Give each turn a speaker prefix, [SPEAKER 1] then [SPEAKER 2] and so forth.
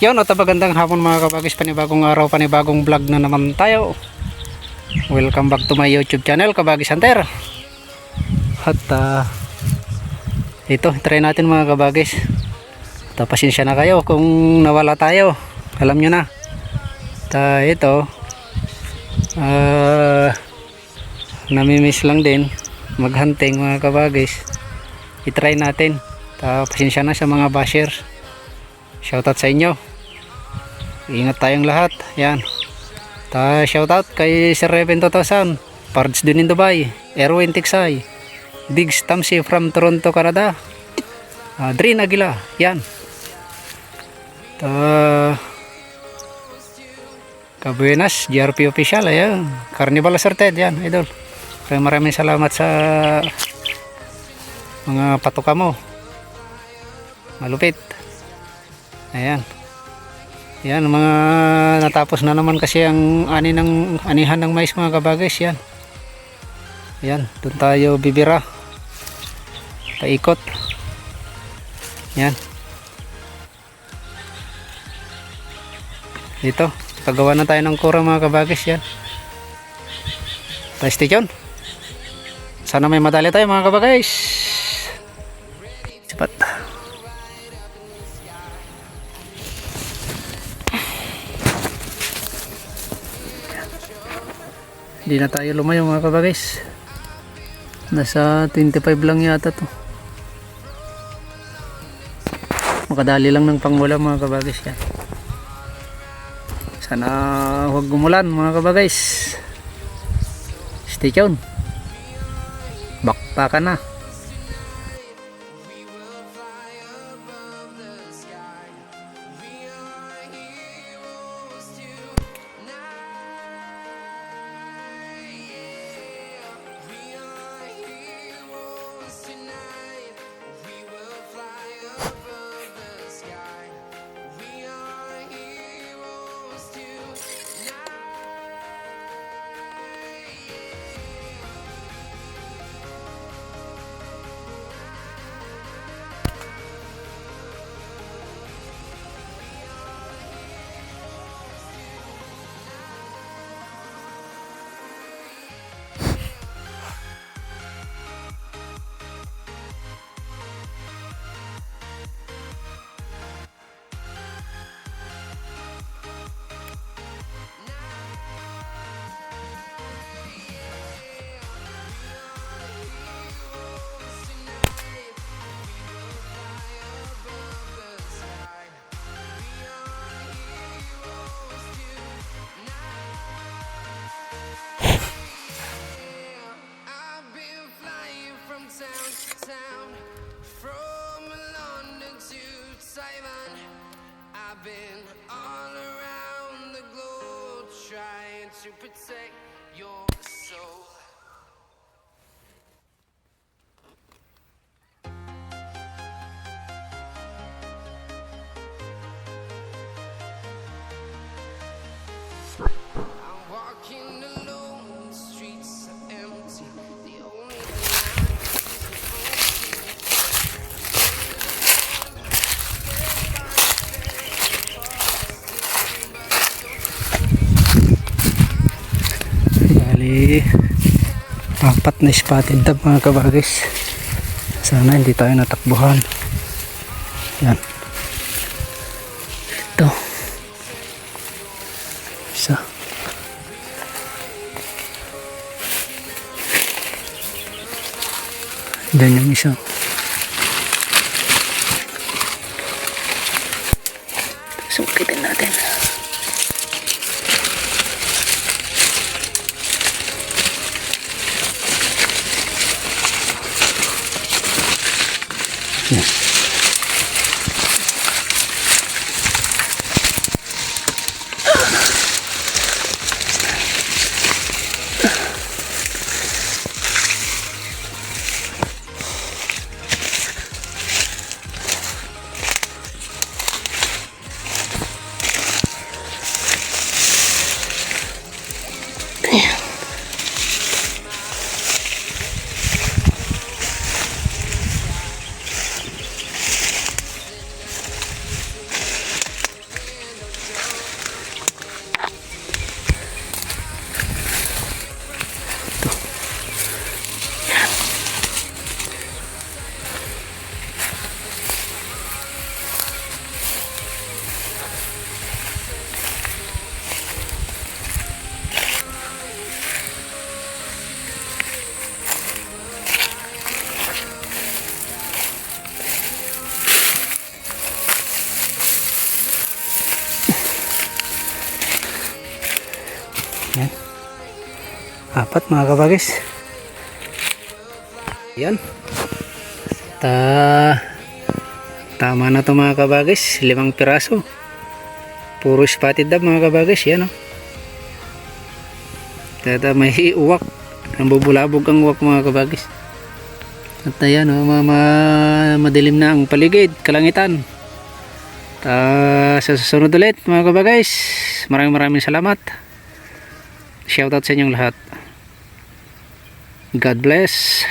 [SPEAKER 1] Yun, at magandang hapon mga kabagis, panibagong araw, panibagong vlog na naman tayo. Welcome back to my YouTube channel, Kabagis Hunter. At ito, try natin mga kabagis. Pasensya na kayo kung nawala tayo, alam nyo na. Ito, namimiss lang din maghunting mga kabagis. I-try natin. Pasensya na sa mga bashers. Shoutout sa inyo. Ingat tayong lahat. Yan. Shoutout kay Sir Reven 2000, Pards din in Dubai, Erwin Tiksay, Diggs Tamsi from Toronto, Canada, Drin Aguila. Yan. Kabuenas, GRP official. Ayan. Carnival Asserted. Yan, idol. Maraming salamat sa mga patuka mo. Malupit. Ayan. Yan, mga natapos na naman kasi ang anihan ng mais mga kabagis. Yan. Yan, doon tayo bibira. Paikot. Yan. Dito, pagawa na tayo ng kura mga kabagis. Yan. Stay tuned. Sana may madali tayo mga kabagis. Cepat. Hindi na tayo lumayo mga kabagis. Nasa 25 lang yata to. Makadali lang ng pangwala mga kabagis. Yan. Sana huwag gumulan mga kabagis. Stay tuned. Bakpa ka na.
[SPEAKER 2] I've been all around the globe trying to protect your soul. I'm walking alone, the streets are empty. The only
[SPEAKER 1] apat na spotted tab mga kabagis. Sana hindi tayo natakbuhan. Yan. Ito. Isa. Diyan yung isa. Sungkitin natin. 4 mga kabagis. Yan. Tama na to mga kabagis. 5 piraso. Puro spotted dab mga kabagis. Yan o. Tata may uwak. Ang bubulabog ang uwak mga kabagis. At ayan o, madilim na ang paligid, kalangitan. Sa susunod ulit mga kabagis. Maraming salamat. Shoutout sa inyong lahat. God bless.